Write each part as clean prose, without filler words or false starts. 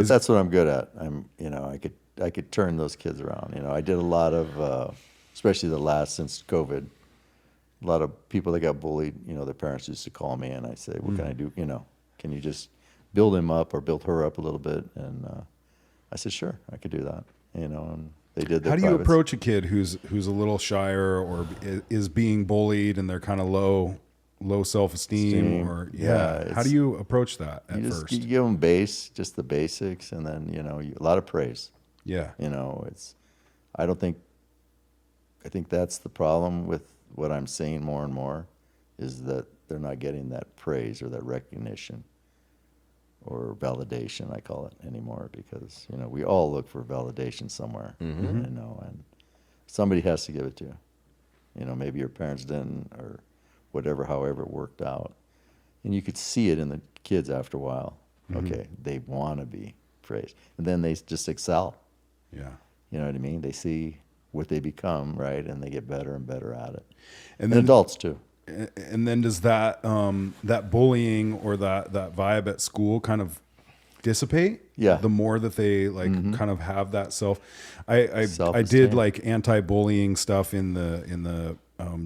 But that's what I'm good at. I could turn those kids around. I did a lot of, especially since COVID, a lot of people that got bullied, their parents used to call me and I say, what can I do? Can you just build him up or build her up a little bit? And I said, sure, I could do that. And they did. How do you approach a kid who's a little shyer or is being bullied and they're kind of low self-esteem or how do you approach that at first? You give them just the basics, and then a lot of praise. Yeah. I think that's the problem with what I'm seeing more and more, is that they're not getting that praise or that recognition or validation, I call it, anymore, because we all look for validation somewhere. And somebody has to give it to you. Maybe your parents didn't, or whatever, however it worked out. And you could see it in the kids after a while. Okay, they want to be praised. And then they just excel. Yeah. You know what I mean? They see what they become, right? And they get better and better at it. And then adults too. And then does that that bullying or that vibe at school kind of dissipate? Yeah. The more that they kind of have that I did like anti-bullying stuff in the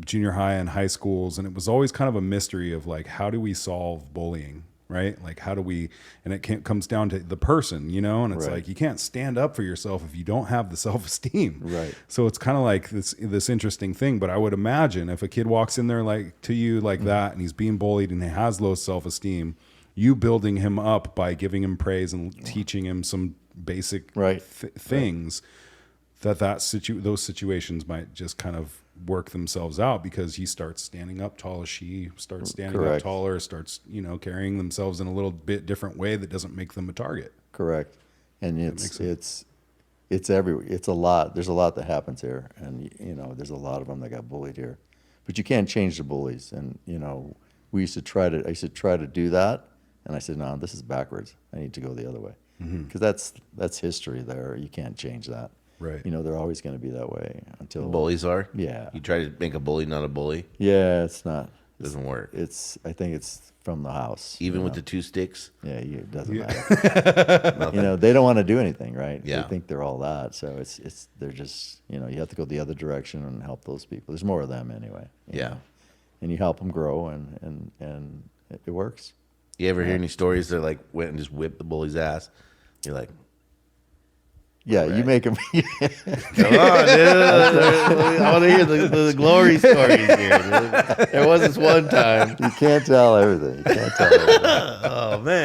junior high and high schools, and it was always kind of a mystery of like, how do we solve bullying, right? Like, how do we, and it comes down to the person, and it's like, you can't stand up for yourself if you don't have the self-esteem. Right. So it's kind of like this interesting thing, but I would imagine if a kid walks in there like to you like that, and he's being bullied and he has low self-esteem, you building him up by giving him praise and teaching him some basic things, those situations might just kind of work themselves out, because he starts standing up tall, as she starts standing up taller, starts carrying themselves in a little bit different way that doesn't make them a target. Correct. And it's everywhere. It's a lot. There's a lot that happens here, and there's a lot of them that got bullied here, but you can't change the bullies. And I used to try to do that, and I said, no, this is backwards. I need to go the other way, because that's history there. You can't change that. Right. They're always going to be that way until bullies are. Yeah. You try to make a bully not a bully. Yeah, it's not. Doesn't work. I think it's from the house. Even with the 2 sticks. Yeah, it doesn't matter. They don't want to do anything, right? Yeah. They think they're all that. So they're just you have to go the other direction and help those people. There's more of them anyway. You know? And you help them grow, and it works. You ever hear any stories that like went and just whipped the bully's ass? You're like, yeah, right. You make them. Come on, dude. I want to hear the glory stories here. Dude. There was this one time. You can't tell everything. Oh, man.